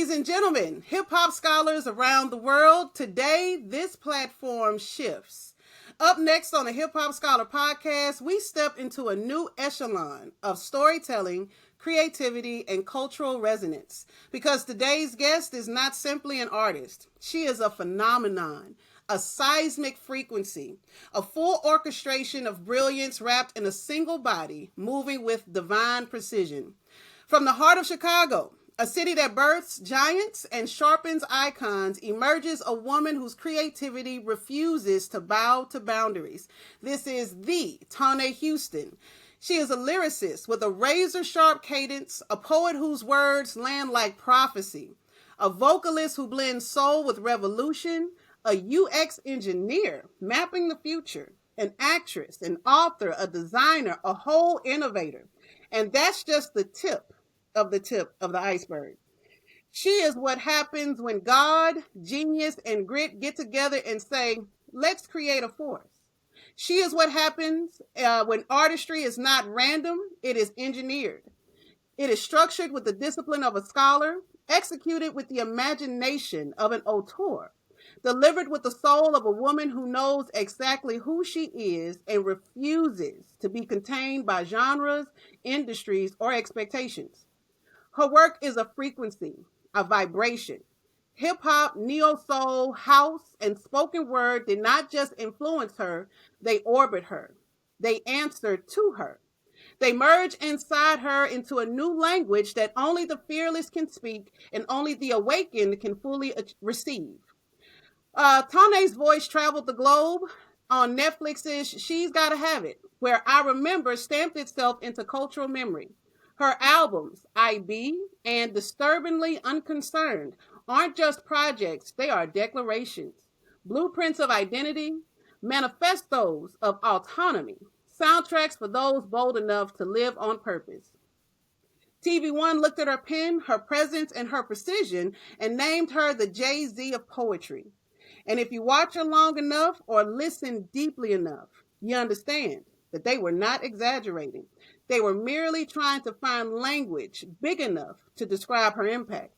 Ladies and gentlemen, hip-hop scholars around the world, today this platform shifts. Up next on the Hip Hop Scholar podcast, we step into a new echelon of storytelling, creativity, and cultural resonance. Because today's guest is not simply an artist. She is a phenomenon, a seismic frequency, a full orchestration of brilliance wrapped in a single body, moving with divine precision. From the heart of Chicago, a city that births giants and sharpens icons, emerges a woman whose creativity refuses to bow to boundaries. This is the Toiné Houston. She is a lyricist with a razor-sharp cadence, a poet whose words land like prophecy, a vocalist who blends soul with revolution, a UX engineer mapping the future, an actress, an author, a designer, a whole innovator. And that's just the tip of the iceberg. She is what happens when God, genius, and grit get together and say, let's create a force. She is what happens when artistry is not random, it is engineered. It is structured with the discipline of a scholar, executed with the imagination of an auteur, delivered with the soul of a woman who knows exactly who she is and refuses to be contained by genres, industries, or expectations. Her work is a frequency, a vibration. Hip-hop, neo-soul, house, and spoken word did not just influence her, they orbit her. They answer to her. They merge inside her into a new language that only the fearless can speak and only the awakened can fully receive. Toiné's voice traveled the globe on Netflix's She's Gotta Have It, where I Remember stamped itself into cultural memory. Her albums, IB and Disturbingly Unconcerned, aren't just projects, they are declarations, blueprints of identity, manifestos of autonomy, soundtracks for those bold enough to live on purpose. TV One looked at her pen, her presence, and her precision and named her the Jay-Z of poetry. And if you watch her long enough or listen deeply enough, you understand that they were not exaggerating. They were merely trying to find language big enough to describe her impact.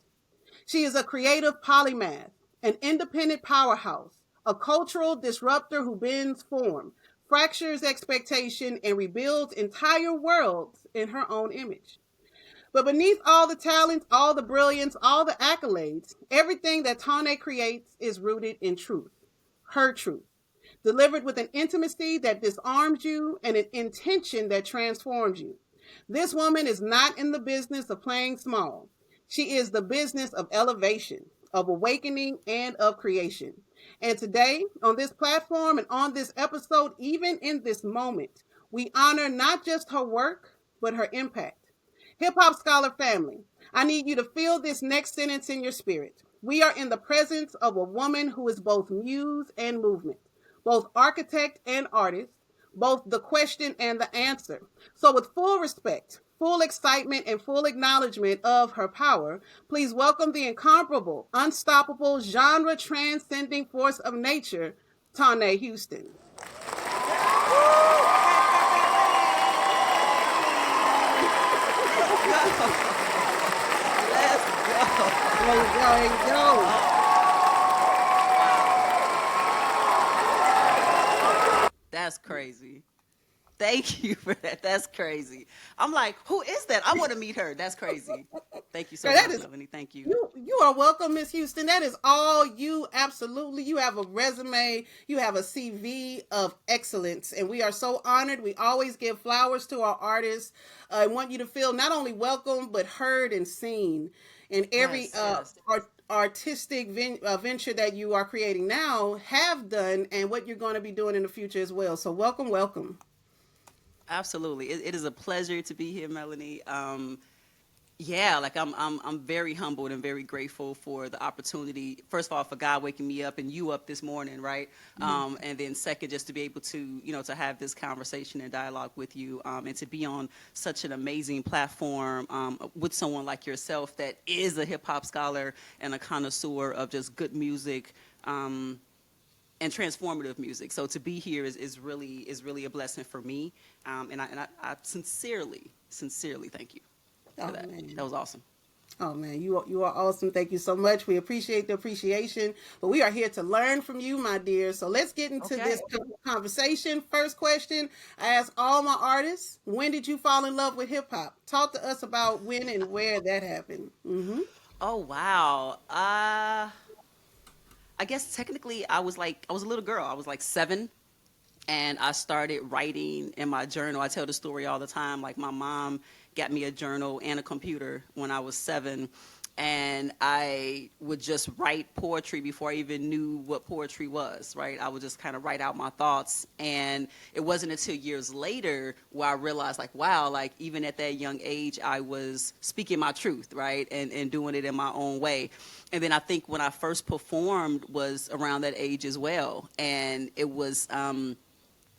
She is a creative polymath, an independent powerhouse, a cultural disruptor who bends form, fractures expectation, and rebuilds entire worlds in her own image. But beneath all the talent, all the brilliance, all the accolades, everything that Toiné creates is rooted in truth, her truth, delivered with an intimacy that disarms you and an intention that transforms you. This woman is not in the business of playing small. She is the business of elevation, of awakening, and of creation. And today, on this platform and on this episode, even in this moment, we honor not just her work, but her impact. Hip Hop Scholar family, I need you to feel this next sentence in your spirit. We are in the presence of a woman who is both muse and movement, both architect and artist, both the question and the answer. So with full respect, full excitement, and full acknowledgement of her power, please welcome the incomparable, unstoppable, genre-transcending force of nature, Toiné Houston. Let's go. That's crazy. Thank you for that. That's crazy. I'm like, who is that? I want to meet her. That's crazy. Thank you so much, Melanie. Thank you. You are welcome, Miss Houston. That is all you. Absolutely. You have a resume. You have a CV of excellence. And we are so honored. We always give flowers to our artists. I want you to feel not only welcome, but heard and seen in every artistic venture that you are creating now, have done, and what you're going to be doing in the future as well. So welcome. Absolutely. It is a pleasure to be here, Melanie. I'm very humbled and very grateful for the opportunity. First of all, for God waking me up and you up this morning, right? Mm-hmm. And then second, just to be able to, to have this conversation and dialogue with you, and to be on such an amazing platform with someone like yourself that is a hip hop scholar and a connoisseur of just good music. And transformative music. So to be here is really a blessing for me. And I sincerely thank you for that. Man. That was awesome. Oh man, you are awesome. Thank you so much. We appreciate the appreciation, but we are here to learn from you, my dear. So let's get into this Okay. conversation. First question I ask all my artists: when did you fall in love with hip hop? Talk to us about when and where that happened. Oh wow. I guess technically I was a little girl. I was like 7, and I started writing in my journal. I tell the story all the time. Like my mom got me a journal and a computer when I was 7, and I would just write poetry before I even knew what poetry was, right? I would just kind of write out my thoughts, and it wasn't until years later where I realized, like, wow, like even at that young age, I was speaking my truth, right, and doing it in my own way. And then I think when I first performed was around that age as well, and it was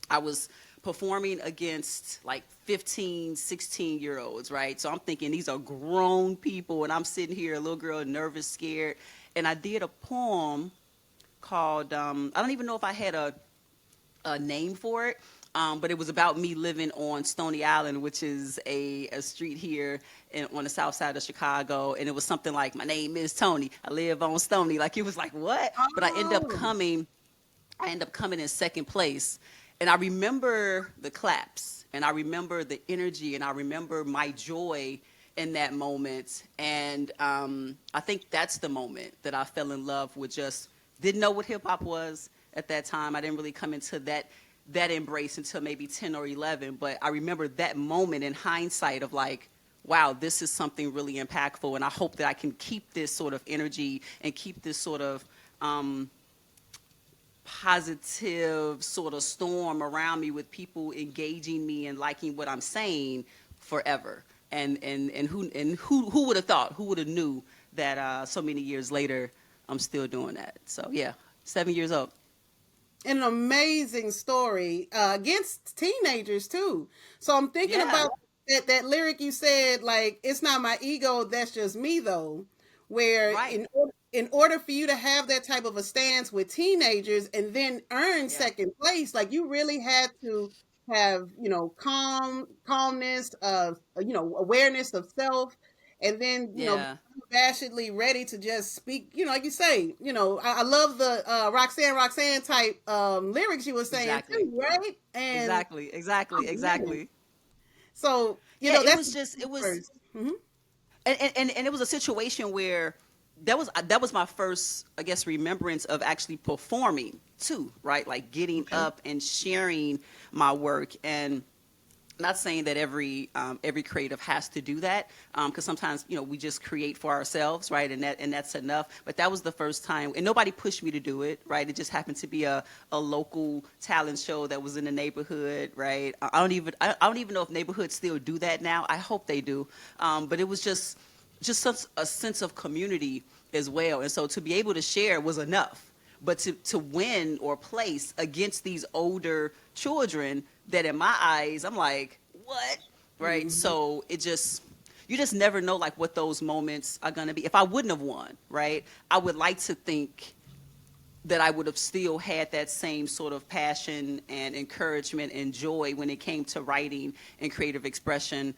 I was performing against like 15, 16-year-olds, right? So I'm thinking these are grown people, and I'm sitting here, a little girl, nervous, scared. And I did a poem called, I don't even know if I had a name for it, but it was about me living on Stony Island, which is a street here on the south side of Chicago. And it was something like, my name is Tony, I live on Stony. Like, it was like, what? But Oh, I end up coming in second place. And I remember the claps, and I remember the energy, and I remember my joy in that moment. And I think that's the moment that I fell in love with. Just didn't know what hip hop was at that time. I didn't really come into that embrace until maybe 10 or 11. But I remember that moment in hindsight of like, wow, this is something really impactful. And I hope that I can keep this sort of energy and keep this sort of positive sort of storm around me with people engaging me and liking what I'm saying forever. And who would have thought? Who would have knew that so many years later I'm still doing that? So yeah, 7 years old. an amazing story against teenagers too. So I'm thinking Yeah, about that lyric you said, like it's not my ego, that's just me though. Where right. in order for you to have that type of a stance with teenagers and then earn Yeah, second place, like you really had to have calmness, awareness of self, and then yeah, unabashedly ready to just speak, like you say, I love the Roxanne type lyrics you were saying exactly, too, right? And exactly, exactly, oh man, exactly. so Yeah, it that's was just it was first. Hmm. and it was a situation where that was my first, I guess, remembrance of actually performing too, right? Like getting Okay. up and sharing my work. And not saying that every creative has to do that, because sometimes we just create for ourselves, right? And that's enough. But that was the first time, and nobody pushed me to do it, right? It just happened to be a local talent show that was in the neighborhood, right? I don't even know if neighborhoods still do that now. I hope they do. But it was just such a sense of community as well, and so to be able to share was enough. But to win or place against these older children that in my eyes I'm like, what, right? Hmm. So you just never know like what those moments are going to be. If I wouldn't have won, right, I would like to think that I would have still had that same sort of passion and encouragement and joy when it came to writing and creative expression.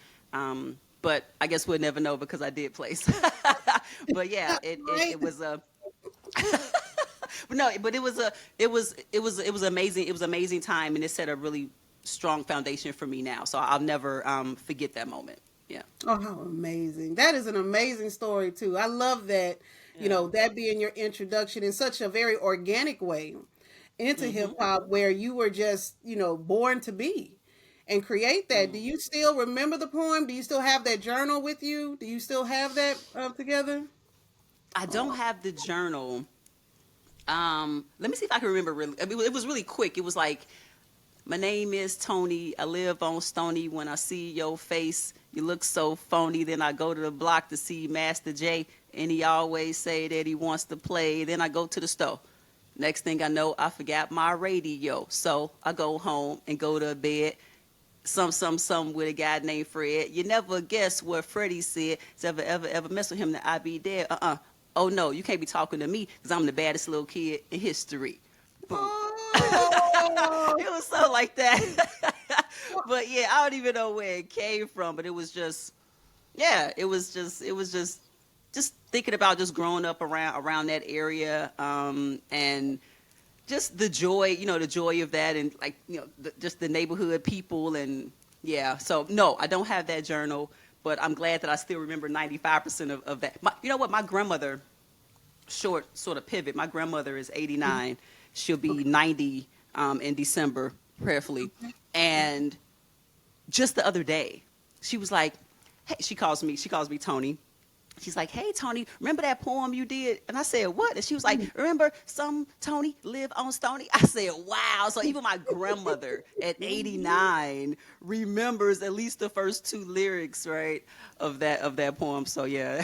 But I guess we'll never know because I did place. But yeah, Right. it was a but no, but it was amazing. It was amazing time, and it set a really strong foundation for me now. So I'll never forget that moment. Yeah, Oh, how amazing. That is an amazing story too. I love that, yeah. that being your introduction in such a very organic way into hip Hmm. hop where you were just, born to be and create that. Do you still remember the poem? Do you still have that journal with you? Do you still have that together? I don't Oh, have the journal. Let me see if I can remember. Really, I mean, it was really quick. It was like, my name is Tony. I live on Stony. When I see your face, you look so phony. Then I go to the block to see Master J, and he always say that he wants to play. Then I go to the store. Next thing I know, I forgot my radio. So I go home and go to bed. Some with a guy named Fred. You never guess what Freddie said. Ever mess with him, that I be dead. Oh no, you can't be talking to me because I'm the baddest little kid in history. Boom. oh, It was so like that. But yeah, I don't even know where it came from, but it was just, yeah, it was just thinking about just growing up around that area, and just the joy, the joy of that, and like, just the neighborhood people, and yeah. So no, I don't have that journal, but I'm glad that I still remember 95% of that. You know what? My grandmother, short sort of pivot. My grandmother is 89. She'll be 90 in December, prayerfully. And just the other day, she was like, "Hey," she calls me Tony. She's like, "Hey, Tony, remember that poem you did?" And I said, "What?" And she was like, "Remember some Tony live on Stony?" I said, "Wow." So even my grandmother at 89 remembers at least the first two lyrics, right, of that poem. So yeah,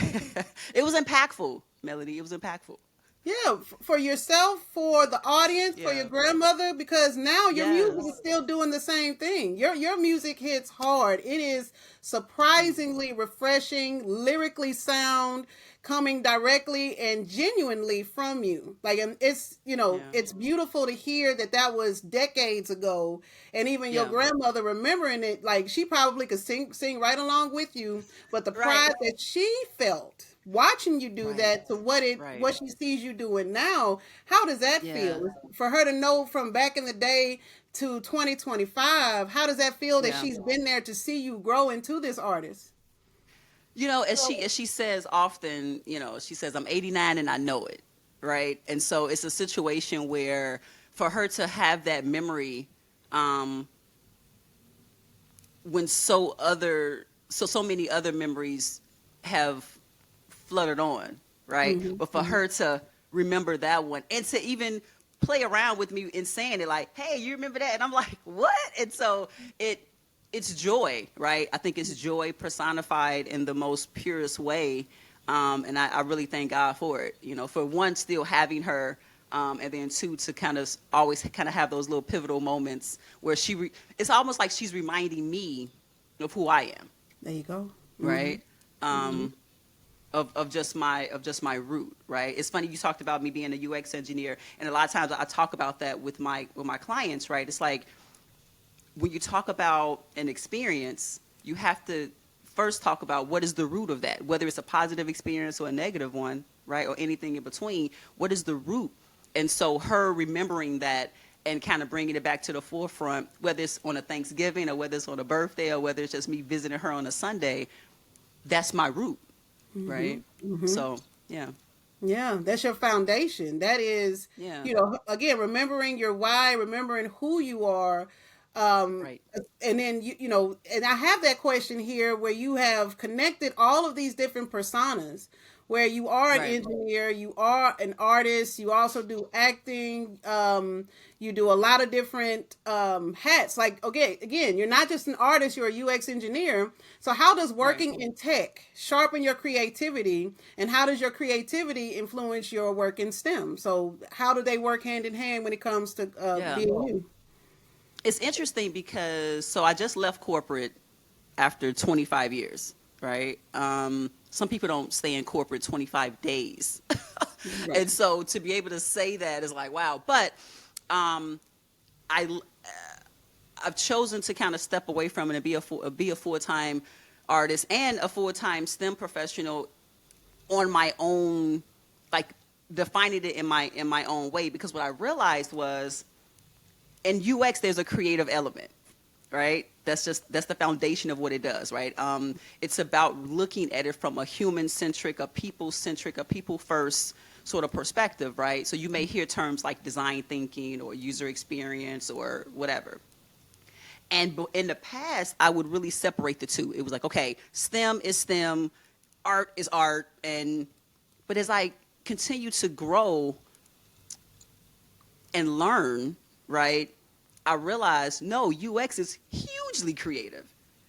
it was impactful, Melody. It was impactful. Yeah, for yourself, for the audience, for your grandmother, because now your music is still doing the same thing. Your music hits hard. It is surprisingly refreshing, lyrically sound, coming directly and genuinely from you. Like, and it's, it's beautiful to hear that was decades ago, and even your grandmother remembering it. Like, she probably could sing right along with you, but the pride that she felt watching you do that to what she sees you doing now, how does that feel for her to know from back in the day to 2025? How does that feel that she's been there to see you grow into this artist? As she says often, she says, "I'm 89 and I know it," right? And so it's a situation where for her to have that memory, when so many other memories have fluttered on, right? Mm-hmm. But for her to remember that one and to even play around with me and saying it like, "Hey, you remember that?" And I'm like, "What?" And so it's joy, right? I think it's joy personified in the most purest way. And I really thank God for it, for one, still having her, and then two, to kind of always kind of have those little pivotal moments where it's almost like she's reminding me of who I am. There you go. Right. Of just my root, right? It's funny you talked about me being a UX engineer, and a lot of times I talk about that with my clients, right? It's like when you talk about an experience, you have to first talk about what is the root of that, whether it's a positive experience or a negative one, right, or anything in between. What is the root? And so her remembering that and kind of bringing it back to the forefront, whether it's on a Thanksgiving or whether it's on a birthday or whether it's just me visiting her on a Sunday, that's my root. Right. So, yeah. Yeah, that's your foundation. That is, again, remembering your why, remembering who you are. Right. And then, and I have that question here where you have connected all of these different personas, where you are an engineer, you are an artist, you also do acting, you do a lot of different hats. Like, okay, again, you're not just an artist, you're a UX engineer. So how does working in tech sharpen your creativity, and how does your creativity influence your work in STEM? So how do they work hand in hand when it comes to being you? It's interesting because, I just left corporate after 25 years, right? Some people don't stay in corporate 25 days. And so to be able to say that is like, wow. But I've chosen to kind of step away from it and be a full-time artist and a full-time STEM professional on my own, like defining it in my own way. Because what I realized was, in UX, there's a creative element, right? That's the foundation of what it does, right? It's about looking at it from a human-centric, a people-centric, a people-first sort of perspective, right? So you may hear terms like design thinking or user experience or whatever. And in the past, I would really separate the two. It was like, okay, STEM is STEM, art is art, but as I continue to grow and learn, right, I realized, no, UX is hugely creative.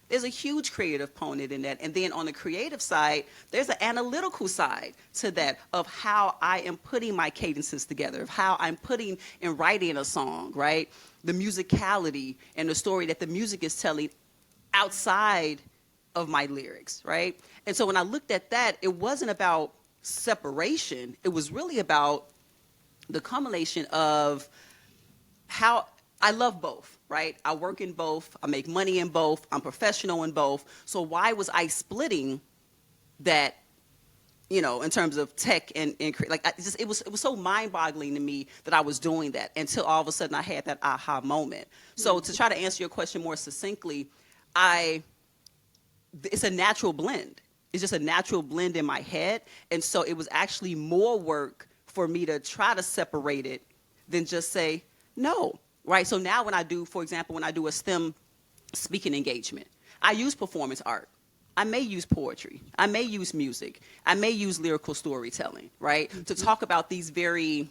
There's a huge creative component in that. And then on the creative side, there's an analytical side to that of how I am putting my cadences together, of how I'm putting and writing a song, right? The musicality and the story that the music is telling outside of my lyrics, right? And so when I looked at that, it wasn't about separation. It was really about the culmination of how I love both, right? I work in both. I make money in both. I'm professional in both. So why was I splitting that in terms of tech and like it was so mind-boggling to me that I was doing that until all of a sudden I had that aha moment. So to try to answer your question more succinctly, it's a natural blend. It's just a natural blend in my head. And so it was actually more work for me to try to separate it than just say no, right? So now when I do, for example, when I do a STEM speaking engagement, I use performance art. I may use poetry. I may use music. I may use lyrical storytelling, right? To talk about these very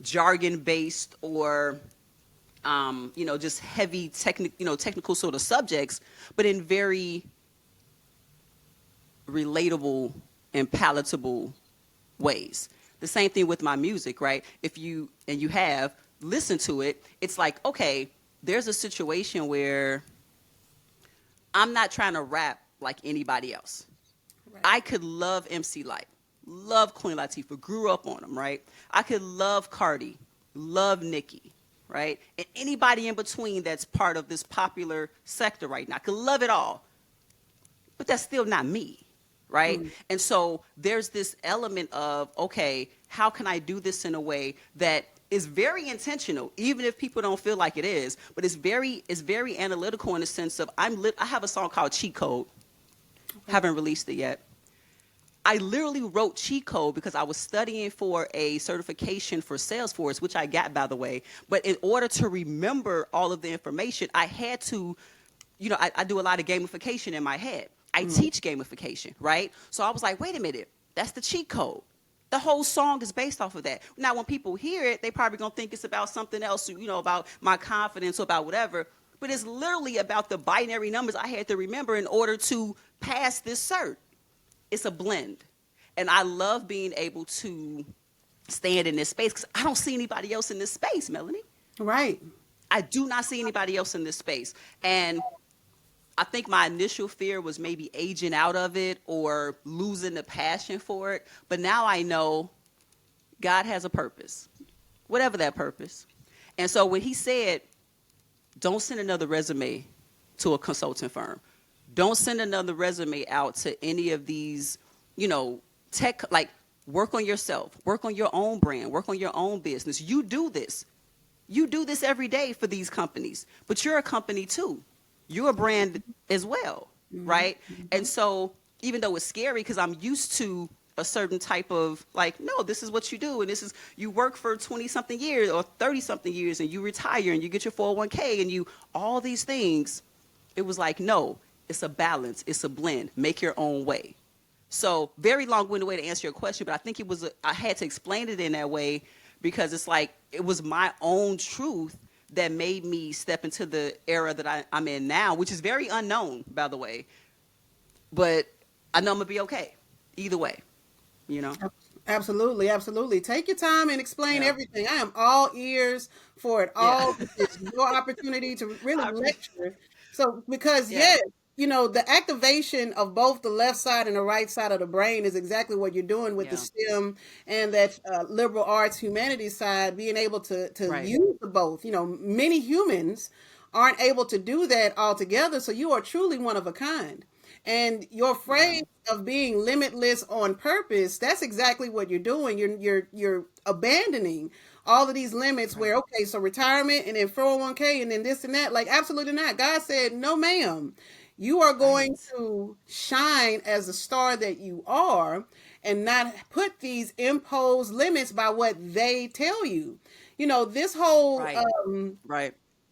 jargon-based or, just heavy technical sort of subjects, but in very relatable and palatable ways. The same thing with my music, right? If you have listened to it, it's like, okay, there's a situation where I'm not trying to rap like anybody else. Right. I could love MC Lyte, love Queen Latifah, grew up on them, right? I could love Cardi, love Nicki, right? And anybody in between that's part of this popular sector right now. I could love it all, but that's still not me, right? And so there's this element of, okay, how can I do this in a way that is very intentional, even if people don't feel like it is, but it's very analytical in the sense of I have a song called Cheat Code. Okay. Haven't released it yet. I literally wrote Cheat Code because I was studying for a certification for Salesforce, which I got, by the way. But in order to remember all of the information, I had to, I do a lot of gamification in my head. I teach gamification, right? So I was like, wait a minute, that's the cheat code. The whole song is based off of that. Now, when people hear it, they probably going to think it's about something else, about my confidence or about whatever. But it's literally about the binary numbers I had to remember in order to pass this cert. It's a blend. And I love being able to stand in this space because I don't see anybody else in this space, Melanie. Right. I do not see anybody else in this space. And I think my initial fear was maybe aging out of it or losing the passion for it. But now I know God has a purpose, whatever that purpose. And so when he said, don't send another resume to a consulting firm, don't send another resume out to any of these, tech, like work on yourself, work on your own brand, work on your own business. You do this. You do this every day for these companies, but you're a company too. You're a brand as well, right? And so even though it's scary because I'm used to a certain type of like, no, this is what you do. And this is, you work for 20 something years or 30 something years and you retire and you get your 401k and all these things. It was like, no, it's a balance. It's a blend. Make your own way. So very long-winded way to answer your question, but I think I had to explain it in that way because it's like, it was my own truth that made me step into the era that I'm in now, which is very unknown, by the way. But I know I'm going to be okay either way, Absolutely, absolutely. Take your time and explain everything. I am all ears for it all. It's your opportunity to really lecture. So, because, the activation of both the left side and the right side of the brain is exactly what you're doing with the STEM and that liberal arts humanities side, being able to use the both. Many humans aren't able to do that altogether. So you are truly one of a kind. And your phrase of being limitless on purpose, that's exactly what you're doing. You're abandoning all of these limits where, okay, so retirement and then 401k and then this and that. Like, absolutely not. God said, no, ma'am. You are going to shine as a star that you are and not put these imposed limits by what they tell you. This whole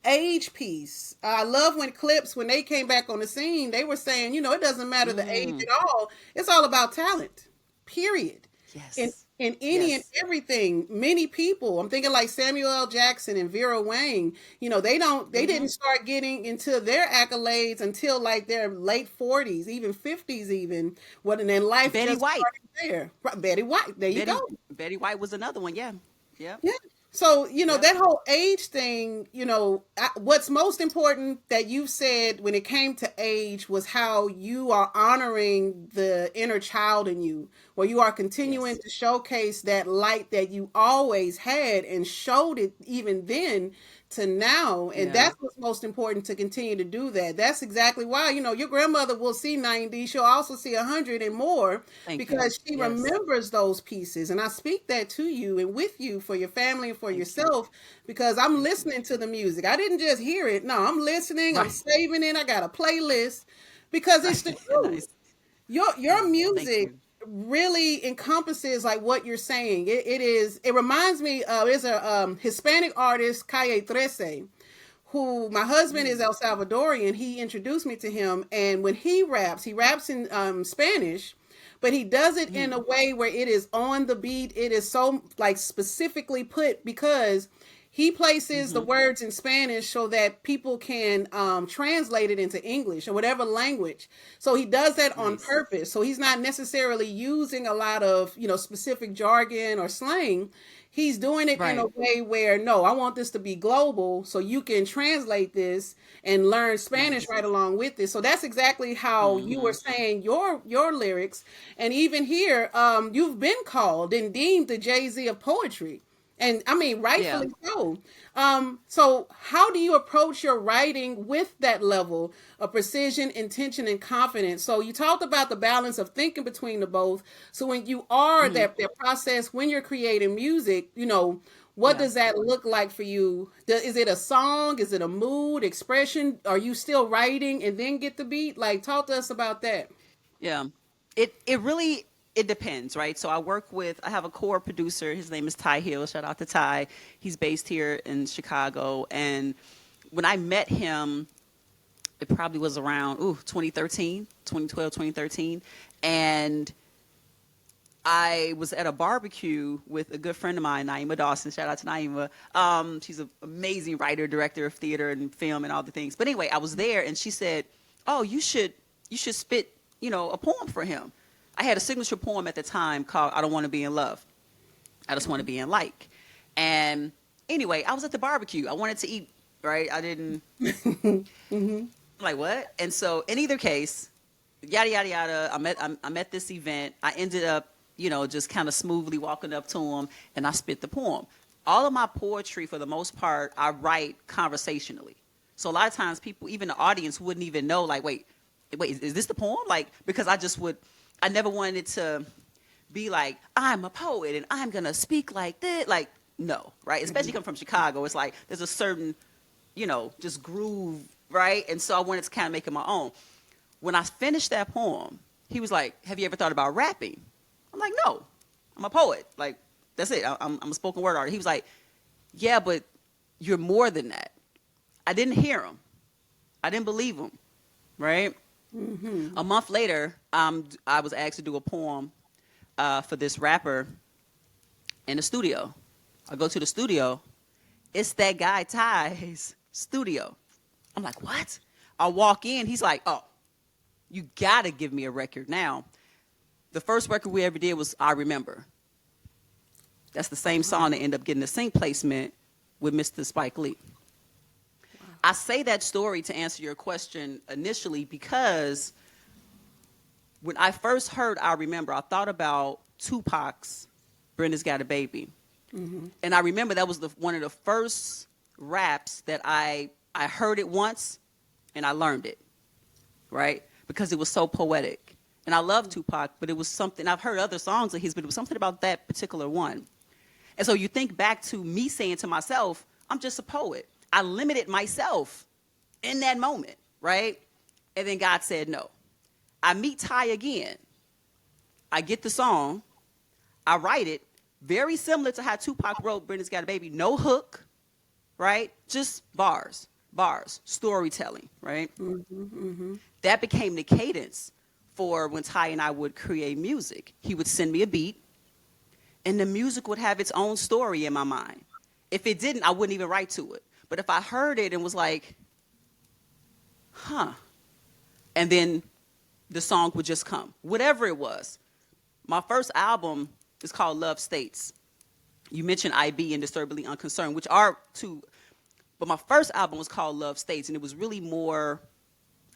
age piece. I love when Clips, when they came back on the scene, they were saying, it doesn't matter the age at all. It's all about talent, period. Yes. In any and everything, many people, I'm thinking like Samuel L. Jackson and Vera Wang, they didn't start getting into their accolades until like their late 40s, even 50s even. And then life Betty just White. started there. Betty White, there you go. Betty White was another one, yeah. Yeah. So, Yeah. that whole age thing, what's most important that you said when it came to age was how you are honoring the inner child in you, where you are continuing Yes. to showcase that light that you always had and showed it even then to now. And Yeah. that's what's most important, to continue to do that. That's exactly why, your grandmother will see 90, she'll also see 100 and more, Thank you. because she Yes. remembers those pieces. And I speak that to you and with you for your family and for Thank you. yourself, because I'm Thank you. listening to the music. I didn't just hear it. No, I'm listening, I'm Right. saving it. I got a playlist because it's the Right. truth. Nice. Your Thank music you. really encompasses like what you're saying. It reminds me of, there's a Hispanic artist, Calle 13, who my husband is El Salvadorian. He introduced me to him, and when he raps in Spanish, but he does it in a way where it is on the beat. It is so like specifically put, because he places the Mm-hmm. words in Spanish so that people can translate it into English or whatever language. So he does that on Nice. purpose. So he's not necessarily using a lot of, specific jargon or slang. He's doing it in a Right. way where, no, I want this to be global so you can translate this and learn Spanish Nice. right along with this. So that's exactly how you were Mm-hmm. saying your lyrics. And even here, you've been called and deemed the Jay-Z of poetry. And I mean, Yeah. rightfully so. So how do you approach your writing with that level of precision, intention, and confidence? So you talked about the balance of thinking between the both. So when you are Mm-hmm. that process, when you're creating music, what Yeah. does that look like for you? Is it a song? Is it a mood, expression? Are you still writing and then get the beat? Like, talk to us about that. Yeah. It really it depends, right? So I have a core producer. His name is Ty Hill. Shout out to Ty. He's based here in Chicago. And when I met him, it probably was around 2013, 2012, 2013. And I was at a barbecue with a good friend of mine, Naima Dawson. Shout out to Naima. She's an amazing writer, director of theater and film and all the things. But anyway, I was there and she said, "Oh, you should spit, a poem for him." I had a signature poem at the time called "I Don't Want to Be in Love. I Just Want to Be in Like." And anyway, I was at the barbecue. I wanted to eat, right? I didn't like what? And so in either case, yada yada yada. I'm at this event. I ended up, just kind of smoothly walking up to him, and I spit the poem. All of my poetry, for the most part, I write conversationally. So a lot of times, people, even the audience, wouldn't even know. Like, wait, is this the poem? Like, because I never wanted it to be like, I'm a poet and I'm gonna speak like this. Like, no, right? Especially coming from Chicago, it's like there's a certain, just groove, right? And so I wanted to kind of make it my own. When I finished that poem, he was like, "Have you ever thought about rapping?" I'm like, "No, I'm a poet. Like, that's it. I'm a spoken word artist." He was like, "Yeah, but you're more than that." I didn't hear him. I didn't believe him, right? A month later, I was asked to do a poem for this rapper in the studio. I go to the studio. It's that guy Ty's studio. I'm like, "What?" I walk in. He's like, "Oh, you got to give me a record now." The first record we ever did was "I Remember." That's the same song that ended up getting the sync placement with Mr. Spike Lee. I say that story to answer your question initially because when I first heard "I Remember," I thought about Tupac's "Brenda's Got a Baby." And I remember that was one of the first raps that I heard it once and I learned it, right? Because it was so poetic. And I love Tupac, but it was something, I've heard other songs of his, but it was something about that particular one. And so you think back to me saying to myself, I'm just a poet. I limited myself in that moment, right? And then God said no. I meet Ty again. I get the song. I write it very similar to how Tupac wrote "Brenda's Got a Baby." No hook, right? Just bars, storytelling, right? That became the cadence for when Ty and I would create music. He would send me a beat, and the music would have its own story in my mind. If it didn't, I wouldn't even write to it. But if I heard it and was like, huh, and then the song would just come, whatever it was. My first album is called Love States. You mentioned IB and Disturbingly Unconcerned, which are two, but my first album was called Love States, and it was really more,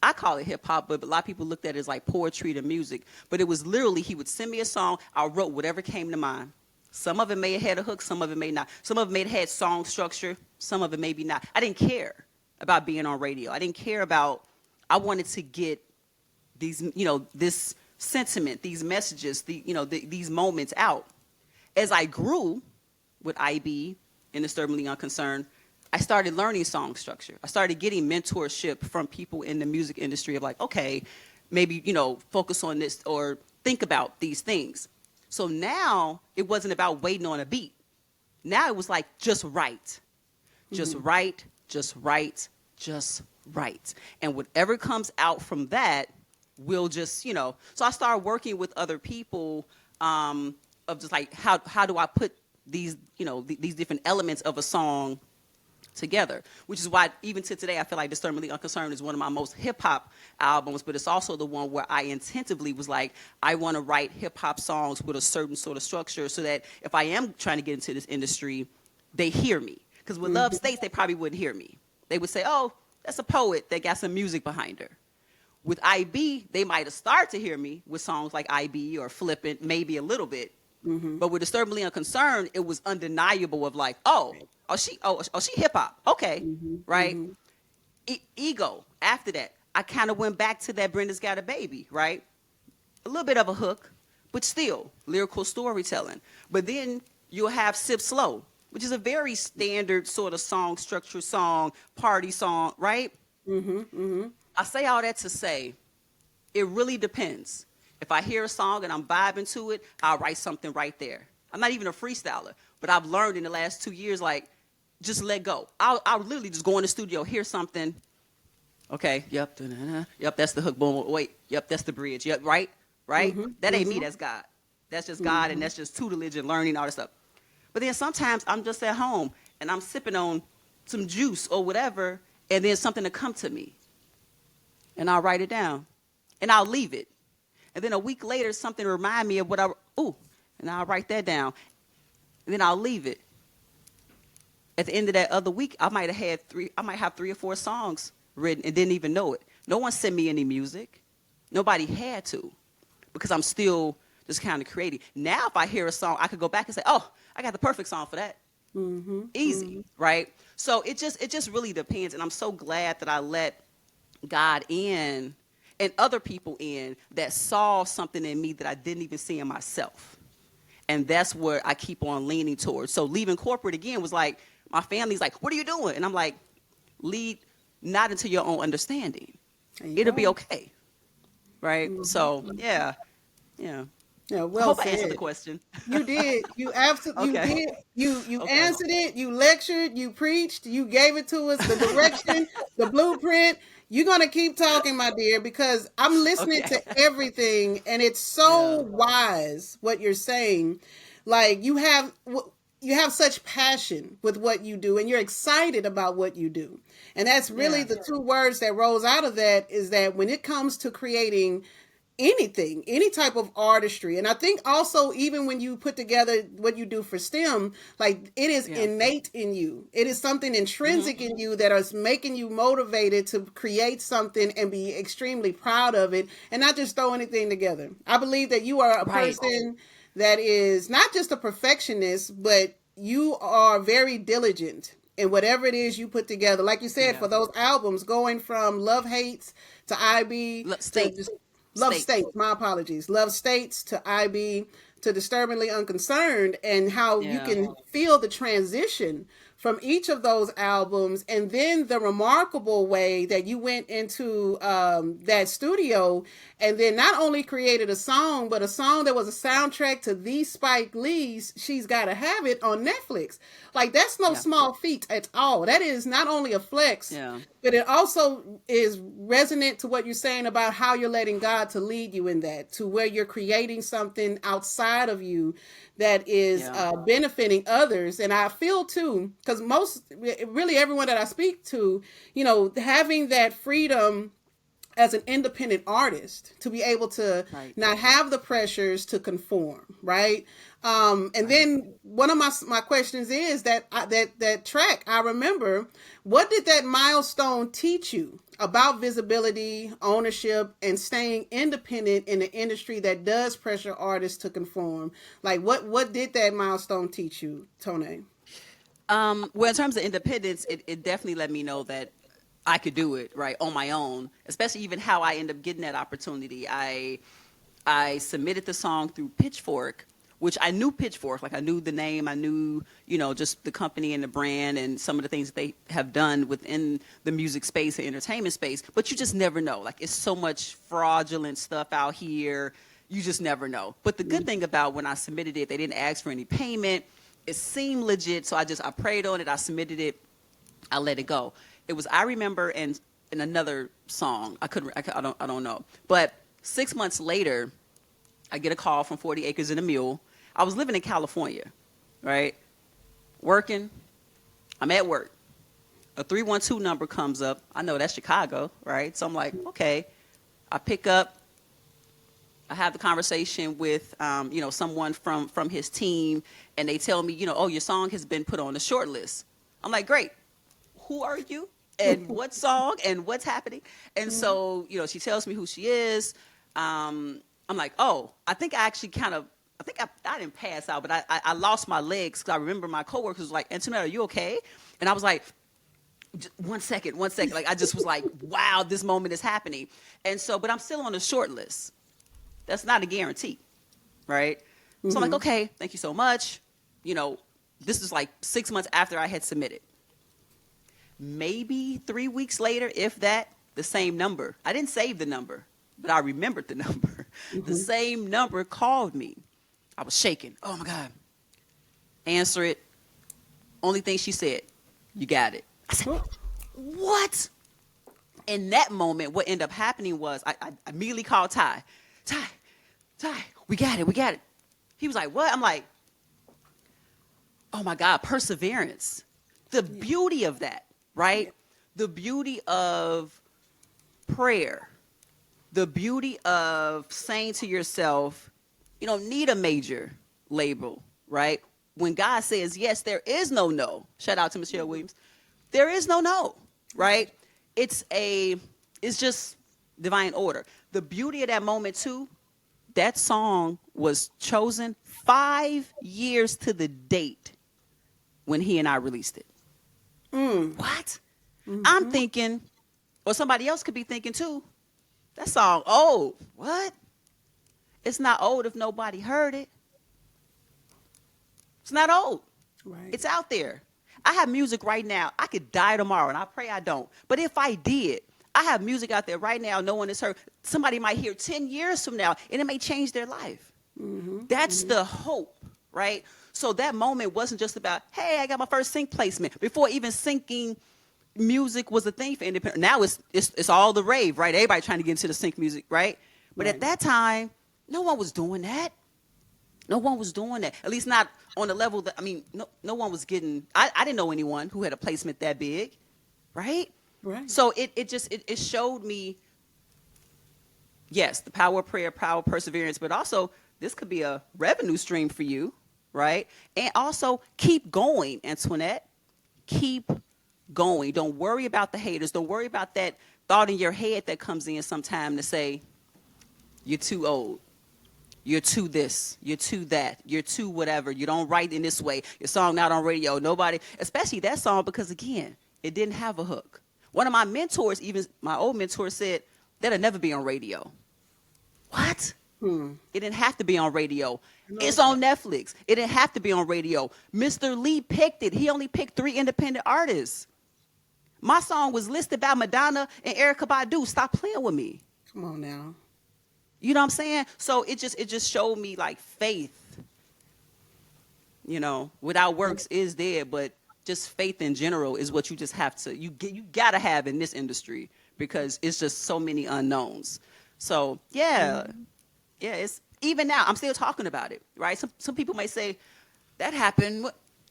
I call it hip hop, but a lot of people looked at it as like poetry to music. But it was literally, he would send me a song, I wrote whatever came to mind. Some of it may have had a hook, some of it may not. Some of it may have had song structure, some of it maybe not. I didn't care about being on radio. I didn't care about, I wanted to get these, this sentiment, these messages, these moments out. As I grew with IB and Disturbingly Unconcerned, I started learning song structure. I started getting mentorship from people in the music industry of like, okay, maybe, focus on this or think about these things. So now it wasn't about waiting on a beat. Now it was like, just write. Just write, just write, just write. And whatever comes out from that, we'll just, So I started working with other people of just like, how do I put these, these different elements of a song together, which is why even to today I feel like Disturbingly Unconcerned is one of my most hip-hop albums, but it's also the one where I intentively was like, I want to write hip-hop songs with a certain sort of structure so that if I am trying to get into this industry, they hear me. Because with Love States, they probably wouldn't hear me. They would say, oh, that's a poet that got some music behind her. With IB, they might have started to hear me with songs like IB or Flippant, maybe a little bit. But with Disturbingly Unconcerned, it was undeniable of like, she hip hop. Okay. Right. Ego. After that, I kind of went back to that Brenda's Got a Baby, right? A little bit of a hook, but still lyrical storytelling. But then you'll have Sip Slow, which is a very standard sort of song structure song, party song, right? I say all that to say, it really depends. If I hear a song and I'm vibing to it, I'll write something right there. I'm not even a freestyler, but I've learned in the last 2 years, like, just let go. I'll literally just go in the studio, hear something. Okay, yep, yep, that's the hook, boom, wait, yep, that's the bridge, yep, right? That ain't me, that's God. That's just God, and that's just tutelage and learning, all this stuff. But then sometimes I'm just at home, and I'm sipping on some juice or whatever, and then something will come to me. And I'll write it down, and I'll leave it. And then a week later, something will remind me of what and I'll write that down. And then I'll leave it. At the end of that other week, I might have 3 or 4 songs written and didn't even know it. No one sent me any music. Nobody had to, because I'm still just kind of creating. Now, if I hear a song, I could go back and say, oh, I got the perfect song for that. Easy, right? So it just really depends. And I'm so glad that I let God in and other people in that saw something in me that I didn't even see in myself. And that's where I keep on leaning towards. So leaving corporate again was like, my family's like, what are you doing? And I'm like, lead not into your own understanding. It'll be okay. Right? So, yeah. Yeah, I well hope I said. answered the question. You did. You absolutely Okay. did. You Okay. answered it. You lectured. You preached. You gave it to us, the direction, the blueprint. You're going to keep talking, my dear, because I'm listening Okay. to everything, and it's so wise what you're saying. Like you have such passion with what you do, and you're excited about what you do. And that's really the 2 words that rolls out of that, is that when it comes to creating anything, any type of artistry. And I think also, even when you put together what you do for STEM, like it is innate in you. It is something intrinsic in you that is making you motivated to create something and be extremely proud of it and not just throw anything together. I believe that you are a person that is not just a perfectionist, but you are very diligent in whatever it is you put together. Like you said, for those albums, going from Love Hates to IB Love States, my apologies. Love States to IB to Disturbingly Unconcerned, and how you can feel the transition from each of those albums, and then the remarkable way that you went into that studio and then not only created a song, but a song that was a soundtrack to the Spike Lee's She's Gotta Have It on Netflix. Like, that's no small feat at all. That is not only a flex, but it also is resonant to what you're saying about how you're letting God to lead you in that, to where you're creating something outside of you that is benefiting others. And I feel too, because really everyone that I speak to, having that freedom as an independent artist to be able to not have the pressures to conform, right? And then one of my questions is that track. I remember, what did that milestone teach you about visibility, ownership, and staying independent in an industry that does pressure artists to conform? Like, what did that milestone teach you, Toiné? Well, in terms of independence, it definitely let me know that I could do it right on my own. Especially even how I ended up getting that opportunity. I submitted the song through Pitchfork, which I knew Pitchfork, like I knew the name, I knew, just the company and the brand and some of the things that they have done within the music space and entertainment space, but you just never know. Like, it's so much fraudulent stuff out here. You just never know. But the good thing about when I submitted it, they didn't ask for any payment. It seemed legit. So I prayed on it. I submitted it. I let it go. It was I Remember and another song. I don't know. But 6 months later, I get a call from 40 Acres and a Mule. I was living in California, right? Working. I'm at work. A 312 number comes up. I know that's Chicago, right? So I'm like, okay. I pick up. I have the conversation with, someone from his team, and they tell me, oh, your song has been put on the short list. I'm like, great. Who are you? And what song? And what's happening? And so, she tells me who she is. I'm like, oh, I think I actually I didn't pass out, but I lost my legs because I remember my coworkers was like, Antoinette, are you okay? And I was like, one second. Like, I just was like, wow, this moment is happening. And so, but I'm still on the short list. That's not a guarantee, right? So I'm like, okay, thank you so much. This is like 6 months after I had submitted. Maybe 3 weeks later, if that, the same number. I didn't save the number, but I remembered the number. The same number called me. I was shaking. Oh, my God. Answer it. Only thing she said, you got it. I said, what? In that moment, what ended up happening was I immediately called Ty, we got it. He was like, what? I'm like, oh, my God, perseverance. The beauty of that, right? Yeah. The beauty of prayer. The beauty of saying to yourself, you don't need a major label, right? When God says yes, there is no no. Shout out to Michelle Williams. There is no, right? It's just divine order. The beauty of that moment too, that song was chosen 5 years to the date when he and I released it. What? I'm thinking, or somebody else could be thinking too, that song old. What? It's not old if nobody heard it. It's not old. Right. It's out there. I have music right now. I could die tomorrow, and I pray I don't. But if I did, I have music out there right now no one has heard. Somebody might hear 10 years from now, and it may change their life. That's the hope, right? So that moment wasn't just about, hey, I got my first sync placement. Before even syncing music was a thing for independent. Now it's all the rave, right? Everybody trying to get into the sync music, right? But at that time, no one was doing that. No one was doing that. At least not on the level that, no one was getting, I didn't know anyone who had a placement that big, right? Right. So it showed me, yes, the power of prayer, power of perseverance, but also this could be a revenue stream for you, right? And also keep going, Antoinette. Keep going. Don't worry about the haters. Don't worry about that thought in your head that comes in sometime to say, you're too old. You're too this. You're too that. You're too whatever. You don't write in this way. Your song not on radio. Nobody, especially that song, because again, it didn't have a hook. One of my mentors, even my old mentor, said, that'll never be on radio. What? It didn't have to be on radio. It's on Netflix. It didn't have to be on radio. Mr. Lee picked it. He only picked 3 independent artists. My song was listed by Madonna and Erykah Badu. Stop playing with me. Come on now. You know what I'm saying? So it just showed me like faith. Without works is dead, but just faith in general is what you just have to, you gotta have in this industry because it's just so many unknowns. So it's even now I'm still talking about it, right? Some people may say that happened.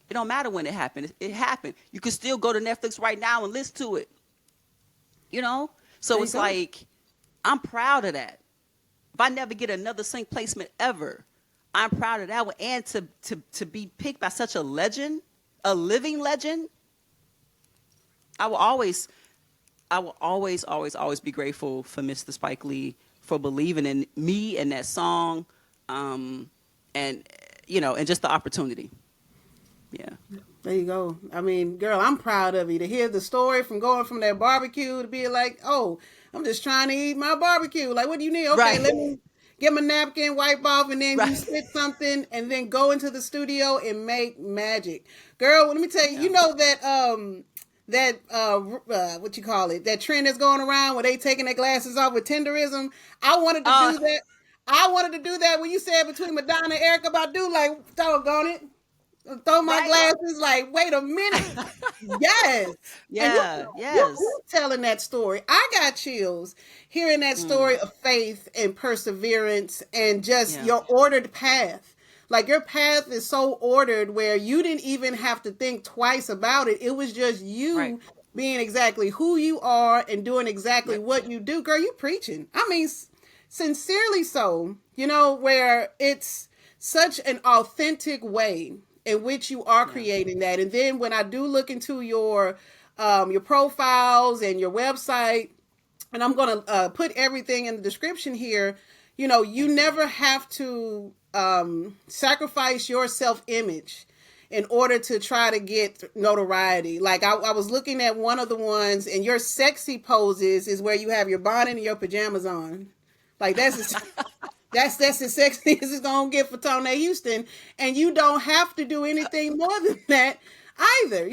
It don't matter when it happened. It happened. You can still go to Netflix right now and listen to it. So it's like I'm proud of that. If I never get another sync placement ever, I'm proud of that one. And to be picked by such a legend, a living legend, I will always, always be grateful for Mr. Spike Lee for believing in me and that song, and and just the opportunity. Yeah. There you go. I mean, girl, I'm proud of you to hear the story from going from that barbecue to be like, oh, I'm just trying to eat my barbecue. Like, what do you need? Okay, Right. let me get my napkin, wipe off, and then you Right. spit something, and then go into the studio and make magic. Girl, let me tell you, you know what you call it, that trend that's going around where they taking their glasses off with tenderism. I wanted to do that. I wanted to do that when you said between Madonna and Erykah Badu, like, doggone it. Throw my glasses, like, wait a minute. Yes. Yeah. And who's telling that story? I got chills hearing that story of faith and perseverance and just your ordered path. Like, your path is so ordered where you didn't even have to think twice about it. It was just you being exactly who you are and doing exactly what you do. Girl, you preaching. I mean, sincerely so, where it's such an authentic way in which you are creating that. And then when I do look into your profiles and your website, and I'm going to put everything in the description here, you never have to sacrifice your self-image in order to try to get notoriety. Like I was looking at one of the ones, and your sexy poses is where you have your bonnet and your pajamas on. Like that's as sexy as it's gonna get for Toiné Houston, and you don't have to do anything more than that either.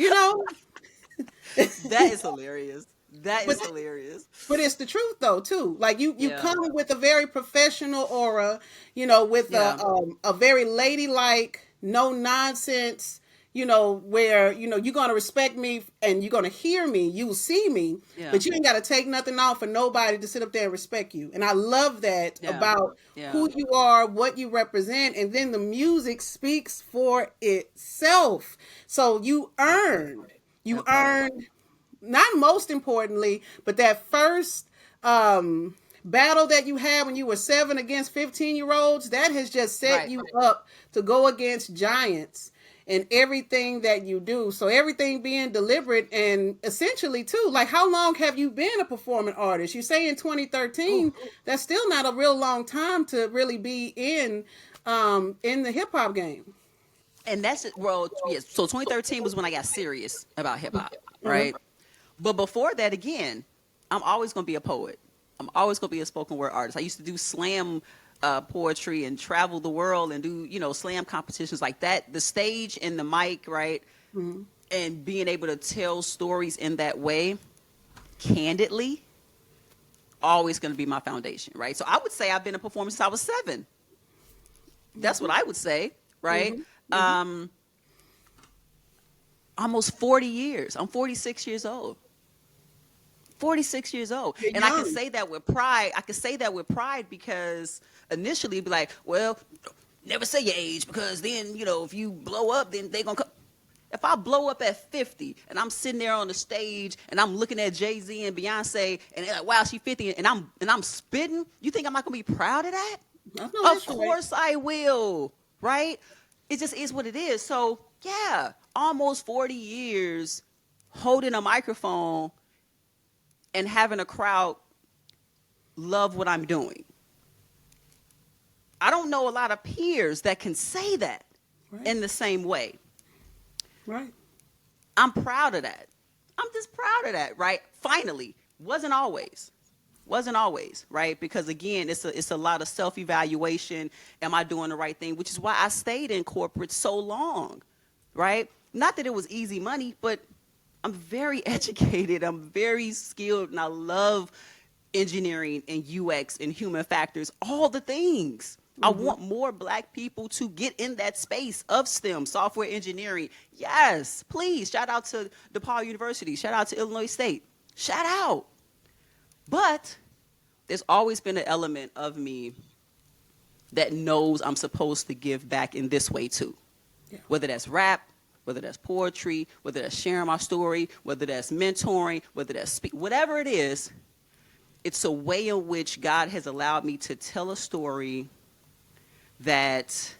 That is hilarious. That is hilarious. But it's the truth though too. Like you come with a very professional aura, with a very ladylike, no nonsense. Where, you're going to respect me and you're going to hear me, you will see me, but you ain't got to take nothing off for nobody to sit up there and respect you. And I love that about who you are, what you represent, and then the music speaks for itself. So you earned, not most importantly, but that first battle that you had when you were 7 against 15-year-olds, that has just set you up to go against giants. And everything that you do. So everything being deliberate and essentially too, like how long have you been a performing artist? You say in 2013, that's still not a real long time to really be in the hip hop game. And that's it. Well, yes. So 2013 was when I got serious about hip hop, right? But before that, again, I'm always going to be a poet. I'm always going to be a spoken word artist. I used to do slam poetry and travel the world and do, slam competitions like that. The stage and the mic, right? Mm-hmm. And being able to tell stories in that way, candidly, always going to be my foundation, right? So I would say I've been a performer since I was 7. That's what I would say, right? Mm-hmm. Almost 40 years. I'm 46 years old. 46 years old. You're and young. I can say that with pride. I can say that with pride because initially it'd be like, well, never say your age because then, if you blow up, then they gonna come. If I blow up at 50 and I'm sitting there on the stage and I'm looking at Jay-Z and Beyonce and they're like, wow, she's 50 and I'm spitting, you think I'm not gonna be proud of that? Of course I will, right? It just is what it is. So yeah, almost 40 years holding a microphone and having a crowd love what I'm doing. I don't know a lot of peers that can say that in the same way. Right. I'm proud of that. I'm just proud of that, right? Finally. Wasn't always, right? Because again, it's a lot of self-evaluation. Am I doing the right thing? Which is why I stayed in corporate so long, right? Not that it was easy money, but I'm very educated. I'm very skilled, and I love engineering and UX and human factors, all the things. Mm-hmm. I want more Black people to get in that space of STEM, software engineering. Yes, please. Shout out to DePaul University. Shout out to Illinois State. Shout out. But there's always been an element of me that knows I'm supposed to give back in this way too. Yeah. Whether that's rap, whether that's poetry, whether that's sharing my story, whether that's mentoring, whether that's whatever it is, it's a way in which God has allowed me to tell a story that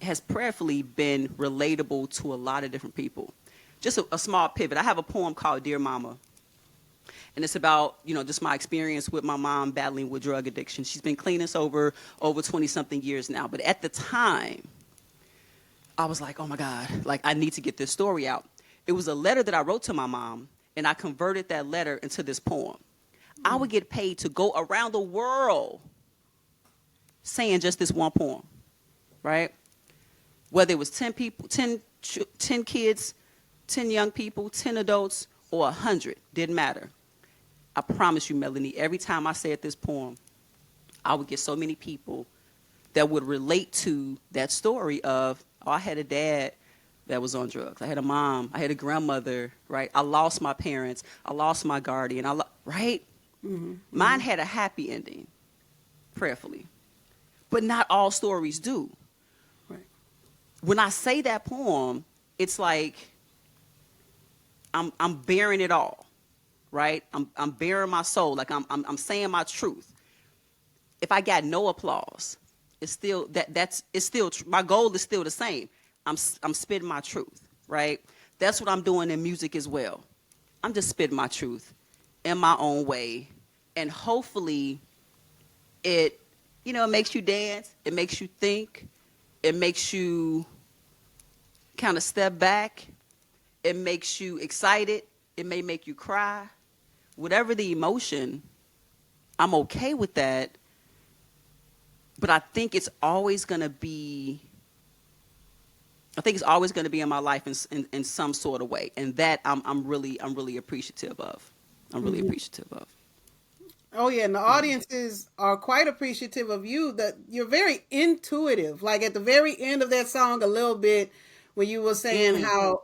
has prayerfully been relatable to a lot of different people. Just a small pivot. I have a poem called Dear Mama. And it's about, just my experience with my mom battling with drug addiction. She's been clean and sober over 20-something years now. But at the time, I was like, oh, my God, like, I need to get this story out. It was a letter that I wrote to my mom, and I converted that letter into this poem. I would get paid to go around the world saying just this one poem, right? Whether it was 10 people, 10 kids, 10 young people, 10 adults, or 100, didn't matter. I promise you, Melanie, every time I said this poem, I would get so many people that would relate to that story of, oh, I had a dad that was on drugs. I had a mom. I had a grandmother, right? I lost my parents. I lost my guardian, right? Mm-hmm. Mine had a happy ending, prayerfully. But not all stories do. Right. When I say that poem, it's like I'm bearing it all. Right? I'm bearing my soul. Like I'm saying my truth. If I got no applause, it's still my goal is still the same. I'm spitting my truth, right? That's what I'm doing in music as well. I'm just spitting my truth in my own way, and hopefully it makes you dance, it makes you think, it makes you kind of step back, it makes you excited, it may make you cry. Whatever the emotion, I'm okay with that. But I think it's always going to be in my life in some sort of way. And that I'm really appreciative of. I'm really appreciative of. Oh yeah, and the audiences are quite appreciative of you. That you're very intuitive. Like at the very end of that song, a little bit, when you were saying how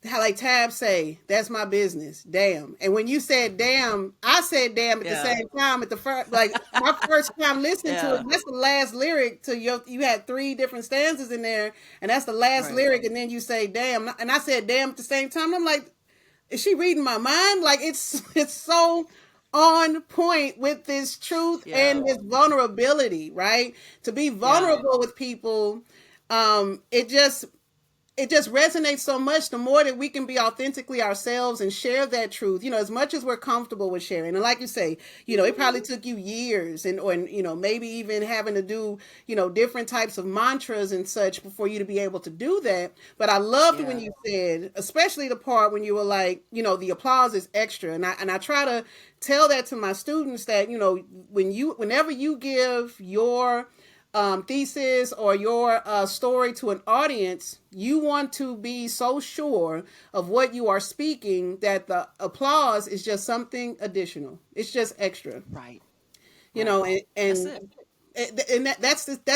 like Tab say, that's my business, damn. And when you said damn, I said damn at the same time at the first, like my first time listening to it, that's the last lyric to you had 3 different stanzas in there, and that's the last lyric, and then you say damn, and I said damn at the same time, and I'm like, is she reading my mind? Like it's so on point with this truth and this vulnerability, right? To be vulnerable with people, it just resonates so much. The more that we can be authentically ourselves and share that truth, as much as we're comfortable with sharing. And like you say, it probably took you years or maybe even having to do, different types of mantras and such before you to be able to do that. But I loved when you said, especially the part when you were like, the applause is extra. And I try to tell that to my students that, whenever you give your thesis or your story to an audience, you want to be so sure of what you are speaking that the applause is just something additional. It's just extra. Right. That's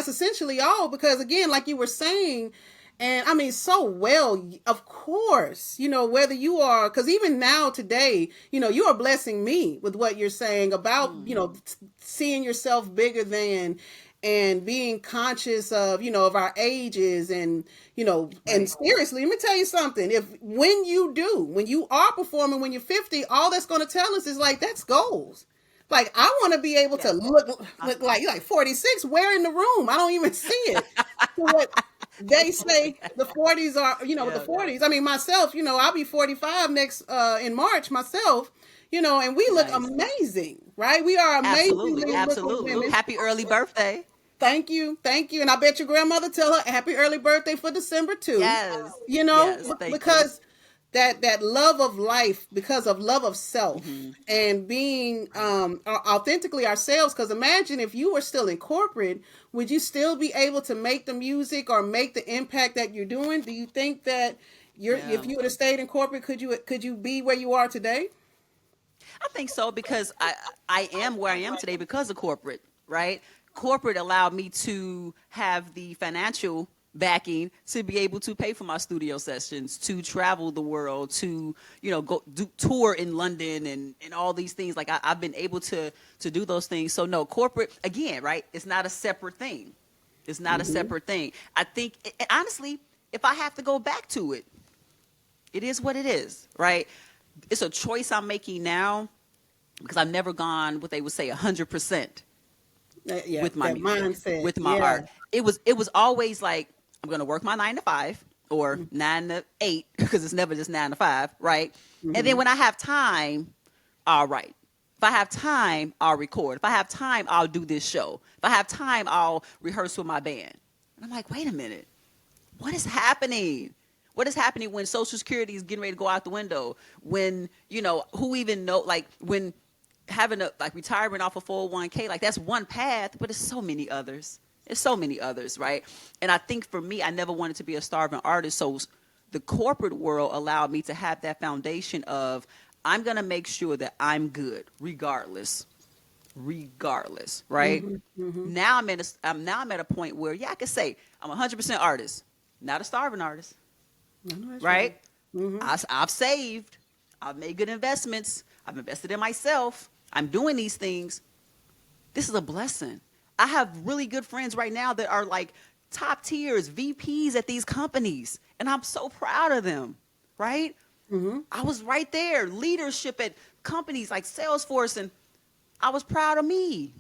essentially all, because again, like you were saying, and I mean, so well, of course, whether you are, because even now today, you are blessing me with what you're saying about, seeing yourself bigger than, and being conscious of, of our ages and, and seriously, let me tell you something. When you are performing, when you're 50, all that's going to tell us is like, that's goals. Like, I want to be able to look like 46, where in the room? I don't even see it. So what they say the 40s are, the 40s. I mean, myself, I'll be 45 next, in March myself, and we look amazing, right? We are amazing. Absolutely. Happy early birthday. Thank you. And I bet your grandmother tell her happy early birthday for December too. Yes. Because that love of life, because of love of self, and being authentically ourselves. Because imagine if you were still in corporate, would you still be able to make the music or make the impact that you're doing? Do you think that if you would have stayed in corporate, could you be where you are today? I think so, because I am where I am today because of corporate, right? Corporate allowed me to have the financial backing to be able to pay for my studio sessions, to travel the world, to, go do tour in London and all these things. Like I've been able to do those things. So no, corporate, again, right? It's not a separate thing. It's not a separate thing. I think, honestly, if I have to go back to it, it is what it is, right? It's a choice I'm making now, because I've never gone what they would say 100%. Yeah, with my that music, mindset. with my Yeah. art. It was always like, I'm going to work my 9 to 5 or 9 to 8, because it's never just 9 to 5, right? And then when I have time, I'll write. If I have time, I'll record. If I have time, I'll do this show. If I have time, I'll rehearse with my band. And I'm like, wait a minute. What is happening? What is happening when Social Security is getting ready to go out the window? When, who even know, like when having a like retirement off of 401k, like that's one path, but it's so many others. It's so many others, right? And I think for me, I never wanted to be a starving artist. So the corporate world allowed me to have that foundation of, I'm going to make sure that I'm good regardless, right? Now I'm at a point where, yeah, I can say I'm 100% artist, not a starving artist, right? I've saved, I've made good investments, I've invested in myself, I'm doing these things. This is a blessing. I have really good friends right now that are like top tiers, VPs at these companies, and I'm so proud of them, right? I was right there, leadership at companies like Salesforce, and I was proud of me.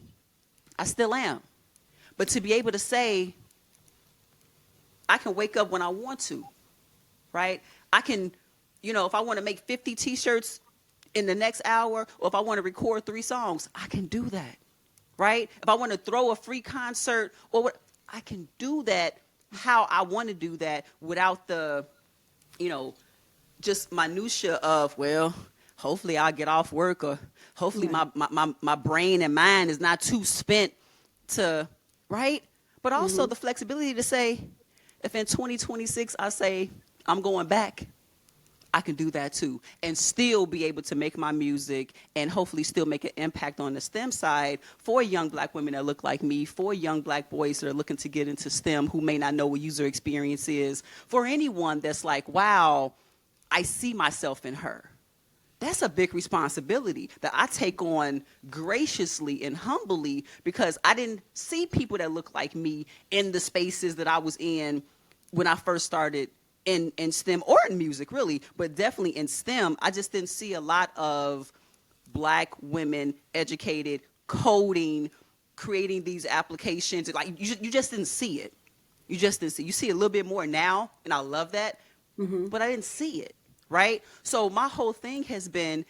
I still am. But to be able to say, I can wake up when I want to, right? I can, if I want to make 50 T-shirts in the next hour, or if I want to record 3 songs, I can do that, right? If I want to throw a free concert, or what, I can do that how I want to do that without the, just minutia of, well, hopefully I'll get off work, or hopefully my brain and mind is not too spent to, right? But also the flexibility to say, if in 2026 I say I'm going back, I can do that too, and still be able to make my music and hopefully still make an impact on the STEM side for young Black women that look like me, for young Black boys that are looking to get into STEM who may not know what user experience is, for anyone that's like, wow, I see myself in her. That's a big responsibility that I take on graciously and humbly, because I didn't see people that look like me in the spaces that I was in when I first started in STEM, or in music really, but definitely in STEM. I just didn't see a lot of Black women educated, coding, creating these applications. Like you just didn't see it. You just didn't see. You see a little bit more now, and I love that, but I didn't see it. Right? So my whole thing has been,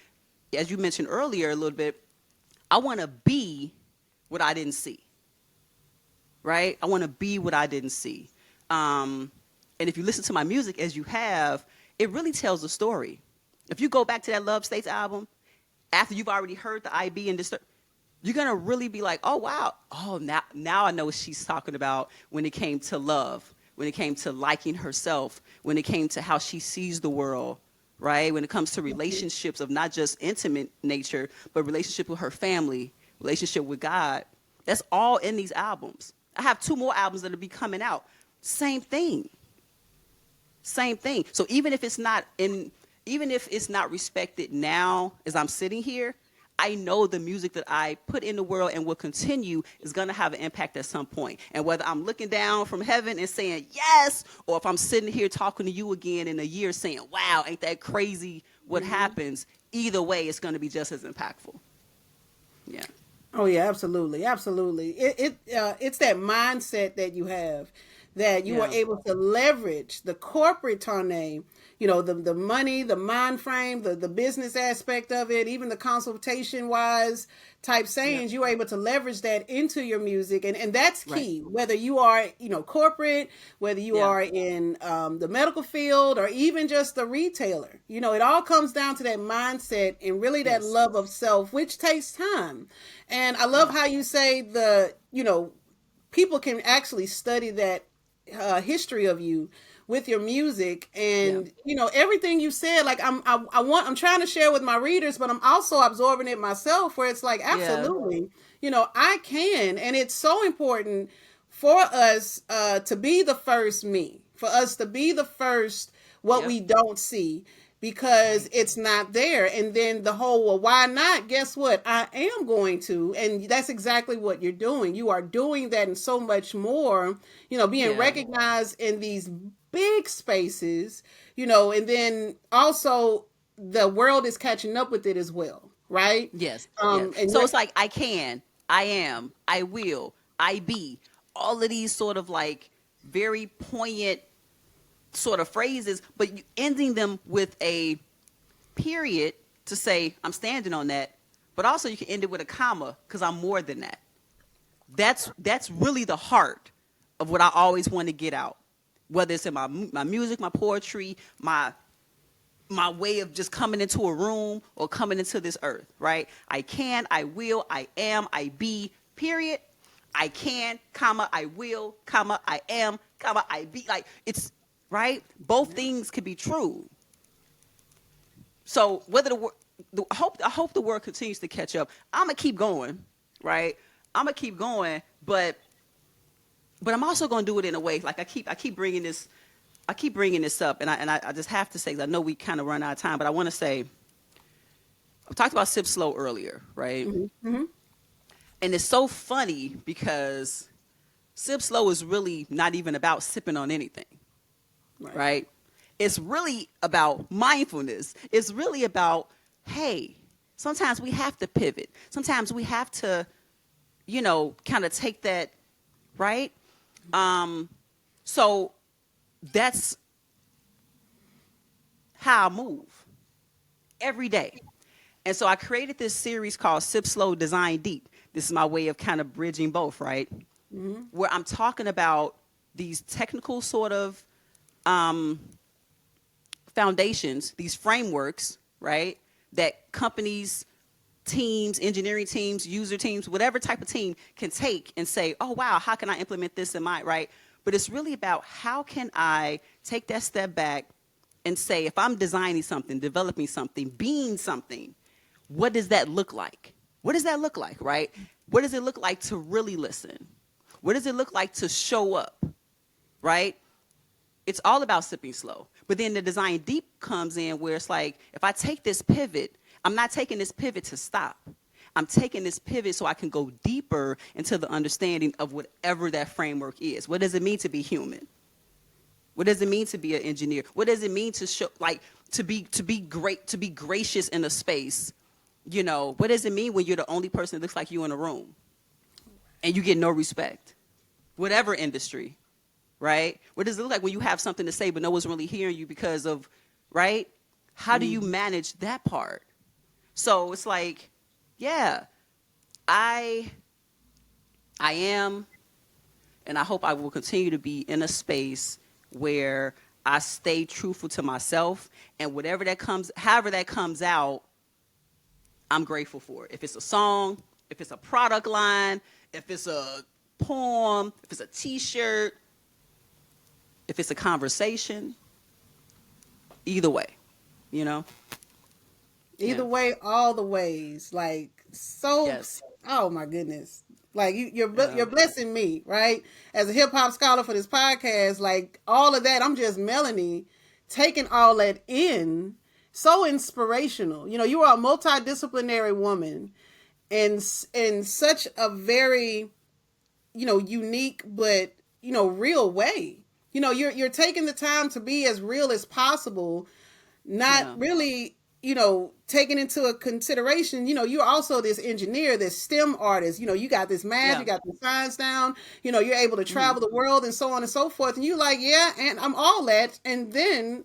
as you mentioned earlier a little bit, I want to be what I didn't see. Right? I want to be what I didn't see. And if you listen to my music as you have, it really tells a story. If you go back to that Love States album, after you've already heard the IB and Disturbingly, you're going to really be like, oh, wow. Oh, now I know what she's talking about when it came to love, when it came to liking herself, when it came to how she sees the world. Right? When it comes to relationships of not just intimate nature, but relationship with her family, relationship with God. That's all in these albums. I have 2 more albums that'll be coming out. Same thing. Same thing. So even if it's not respected now as I'm sitting here, I know the music that I put in the world and will continue is going to have an impact at some point. And whether I'm looking down from heaven and saying yes, or if I'm sitting here talking to you again in a year saying, wow, ain't that crazy what happens, either way, it's going to be just as impactful. Yeah. Oh yeah, absolutely. Absolutely. It's that mindset that you have, that you are able to leverage the corporate Toiné, the money, the mind frame, the business aspect of it, even the consultation wise type sayings, you are able to leverage that into your music. And that's key, whether you are, corporate, whether you are in the medical field, or even just a retailer. It all comes down to that mindset and really that love of self, which takes time. And I love how you say people can actually study that history of you with your music, and everything you said, like I'm trying to share with my readers, but I'm also absorbing it myself, where it's like, absolutely, I can. And it's so important for us to be the first me, for us to be the first what we don't see, because it's not there. And then the whole, well, why not? Guess what? I am going to. And that's exactly what you're doing. You are doing that and so much more, being recognized in these big spaces, and then also the world is catching up with it as well. Right? Yes. And so it's like, I can I am, I will, I be. All of these sort of like very poignant sort of phrases, but you ending them with a period to say, I'm standing on that. But also you can end it with a comma because I'm more than that. That's really the heart of what I always want to get out. Whether it's in my music, my poetry, my way of just coming into a room or coming into this earth, right? I can, I will, I am, I be, period. I can, comma, I will, comma, I am, comma, I be. Like, it's, right? Both things could be true. So whether I hope the word continues to catch up. I'm going to keep going, right? I'm going to keep going, but I'm also going to do it in a way, like I keep bringing this up, and I just have to say, 'cause I know we kind of run out of time, but I want to say, I talked about sip slow earlier, right? Mm-hmm. And it's so funny because sip slow is really not even about sipping on anything, right? It's really about mindfulness. It's really about, hey, sometimes we have to pivot. Sometimes we have to, kind of take that, right? So that's how I move every day. And so I created this series called Sip Slow, Design Deep. This is my way of kind of bridging both, right? Mm-hmm. Where I'm talking about these technical sort of foundations, these frameworks, right? That companies, teams, engineering teams, user teams, whatever type of team can take and say, oh, wow, how can I implement this in my, right? But it's really about how can I take that step back and say, if I'm designing something, developing something, being something, what does that look like? What does that look like, right? What does it look like to really listen? What does it look like to show up, right? It's all about sipping slow. But then the design deep comes in where it's like, if I take this pivot, I'm not taking this pivot to stop. I'm taking this pivot so I can go deeper into the understanding of whatever that framework is. What does it mean to be human? What does it mean to be an engineer? What does it mean to show, like, to be great, to be gracious in a space? What does it mean when you're the only person that looks like you in a room and you get no respect? Whatever industry, right? What does it look like when you have something to say but no one's really hearing you because of, right? How do you manage that part? So it's like, yeah, I am, and I hope I will continue to be in a space where I stay truthful to myself, and however that comes out, I'm grateful for it. If it's a song, if it's a product line, if it's a poem, if it's a t-shirt, if it's a conversation, either way, Either way, all the ways, like, so, yes. Oh my goodness. Like, you're blessing me, right? As a hip hop scholar for this podcast, like, all of that, I'm just Melanie taking all that in. So inspirational. You are a multidisciplinary woman in such a very, unique, but, real way. You're taking the time to be as real as possible, not really, taking into a consideration, you're also this engineer, this STEM artist, you got this math, you got the science down, you're able to travel the world and so on and so forth. And you like, yeah, and I'm all that. And then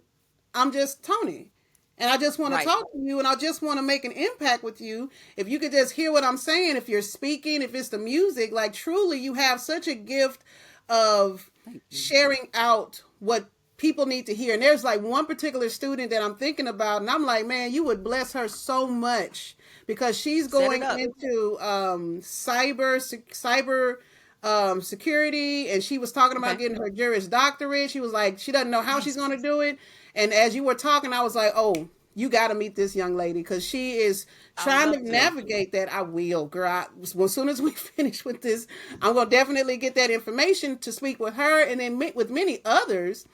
I'm just Toiné. And I just want to talk to you, and I just want to make an impact with you. If you could just hear what I'm saying, if you're speaking, if it's the music, like, truly you have such a gift of sharing out what people need to hear. And there's like one particular student that I'm thinking about, and I'm like, man, you would bless her so much, because she's going into cyber security, and she was talking about getting her Juris Doctorate. She was like, she doesn't know how she's going to do it. And as you were talking, I was like, oh, you got to meet this young lady, because she is trying to navigate that. I will, girl. As soon as we finish with this, I'm going to definitely get that information to speak with her, and then meet with many others.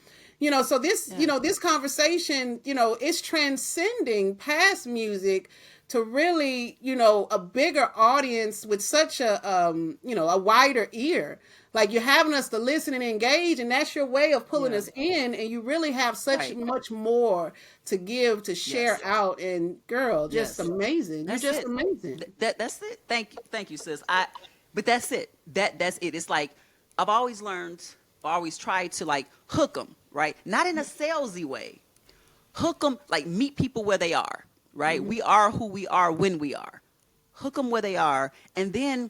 So this, this conversation, it's transcending past music to really, a bigger audience with such a wider ear. Like, you're having us to listen and engage, and that's your way of pulling us in, and you really have such much more to give, to share out, and girl, just amazing. You're just amazing. That's it. Thank you, sis. But that's it. That's it. It's like, I've always learned, always tried to like hook them, right? Not in a salesy way. Hook them, like meet people where they are, right? Mm-hmm. We are who we are when we are. Hook them where they are, and then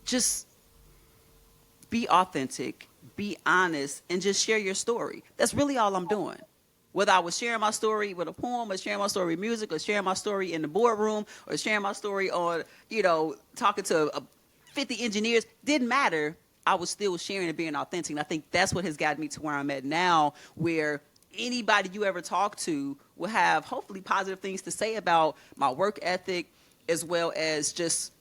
just be authentic, be honest, and just share your story. That's really all I'm doing. Whether I was sharing my story with a poem, or sharing my story with music, or sharing my story in the boardroom, or sharing my story on, talking to 50 engineers, didn't matter. I was still sharing and being authentic. And I think that's what has gotten me to where I'm at now, where anybody you ever talk to will have hopefully positive things to say about my work ethic, as well as just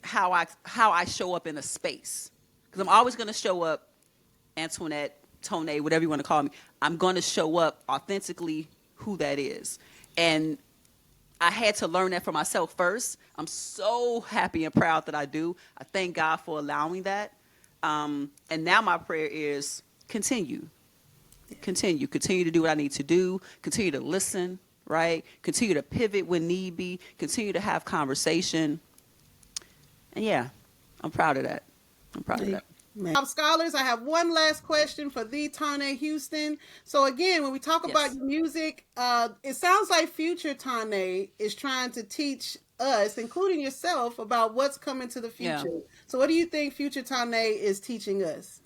how I show up in a space. Because I'm always going to show up, Antoinette, Toiné, whatever you want to call me. I'm going to show up authentically who that is. And I had to learn that for myself first. I'm so happy and proud that I do. I thank God for allowing that. And now my prayer is continue to do what I need to do, continue to listen, right? Continue to pivot when need be, continue to have conversation. And yeah, I'm proud of that. Pop Scholars, I have one last question for the Toiné Houston. So again, when we talk about music, it sounds like future Toiné is trying to teach us, including yourself, about what's coming to the future. Yeah. So what do you think future Toiné is teaching us?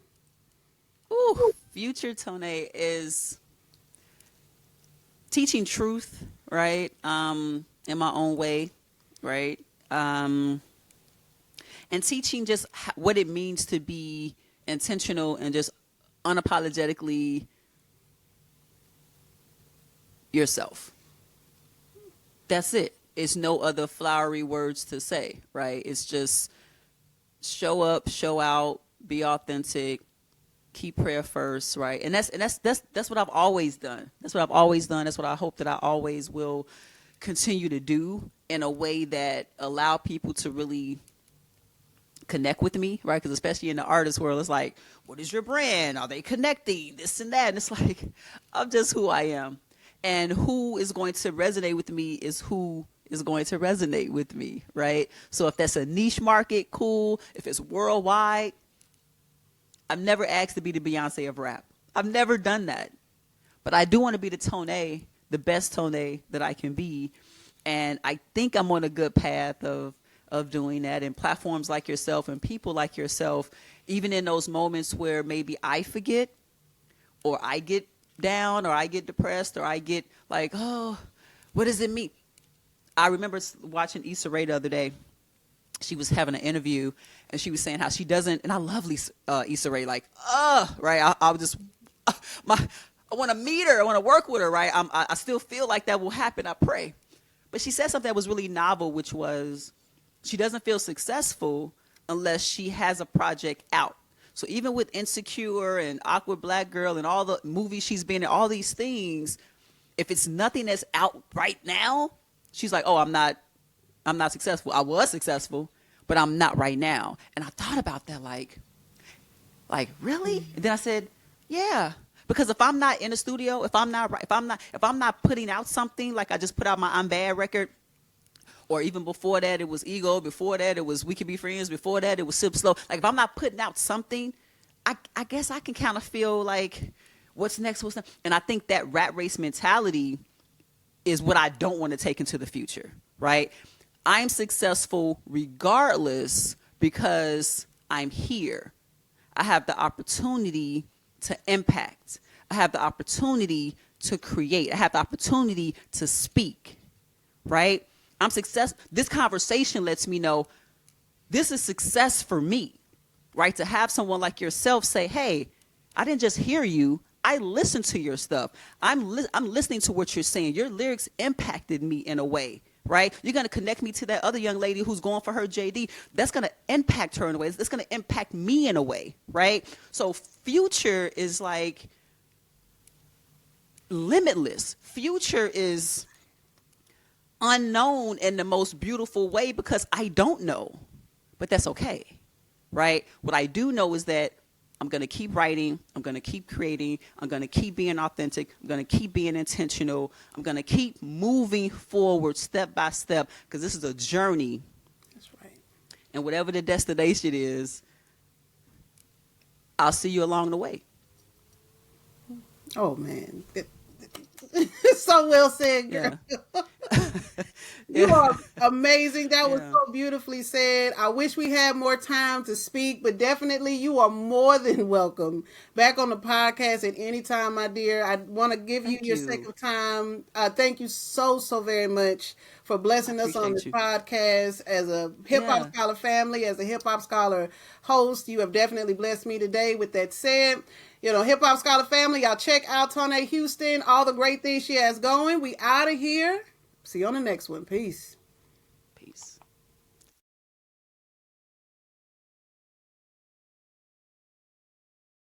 Ooh, future Toiné is teaching truth, right? In my own way, right? And teaching just what it means to be intentional and just unapologetically yourself. That's it. It's no other flowery words to say, right? It's just show up, show out, be authentic, keep prayer first, right? And that's what I've always done. That's what I hope that I always will continue to do, in a way that allow people to really connect with me, right? Because especially in the artist world, it's like, what is your brand? Are they connecting? This and that. And it's like, I'm just who I am. And who is going to resonate with me is who is going to resonate with me, right? So if that's a niche market, cool. If it's worldwide, I've never asked to be the Beyonce of rap. I've never done that. But I do want to be the Toiné, the best Toiné that I can be. And I think I'm on a good path of doing that, and platforms like yourself and people like yourself, even in those moments where maybe I forget, or I get down, or I get depressed, or I get like, oh, what does it mean? I remember watching Issa Rae the other day. She was having an interview, and she was saying how she doesn't, and I love Issa Rae, like, right? I just, I want to meet her, I want to work with her, right? I still feel like that will happen, I pray. But she said something that was really novel, which was, she doesn't feel successful unless she has a project out. So even with Insecure and Awkward Black Girl and all the movies she's been in, all these things, if it's nothing that's out right now, she's like, oh, I'm not successful. I was successful, but I'm not right now. And I thought about that, like really? And then I said, yeah. Because if I'm not in the studio, if I'm not putting out something, like I just put out my I'm Bad record, or even before that, it was Ego. Before that, it was We Can Be Friends. Before that, it was Sip Slow. Like, if I'm not putting out something, I guess I can kind of feel like, what's next? And I think that rat race mentality is what I don't want to take into the future, right? I'm successful regardless, because I'm here. I have the opportunity to impact. I have the opportunity to create. I have the opportunity to speak, right? I'm success. This conversation lets me know this is success for me, right? To have someone like yourself say, hey, I didn't just hear you. I listened to your stuff. I'm listening to what you're saying. Your lyrics impacted me in a way, right? You're going to connect me to that other young lady who's going for her JD. That's going to impact her in a way. It's going to impact me in a way, right? So future is like limitless. Future is unknown in the most beautiful way because I don't know. But that's okay, right? What I do know is that I'm going to keep writing. I'm going to keep creating. I'm going to keep being authentic. I'm going to keep being intentional. I'm going to keep moving forward step by step because this is a journey. That's right. And whatever the destination is, I'll see you along the way. Oh, man. So well said, girl. Yeah. You are amazing. That was Yeah. so beautifully said. I wish we had more time to speak, but definitely you are more than welcome back on the podcast at any time, my dear. I want to give you Thank your you. second time. Thank you so very much for blessing us on this appreciate you. podcast as a hip hop Yeah. scholar family, as a hip hop scholar host. You have definitely blessed me today. With that said, hip hop scholar family, y'all check out Toiné Houston, all the great things she has going. We out of here. See you on the next one. Peace.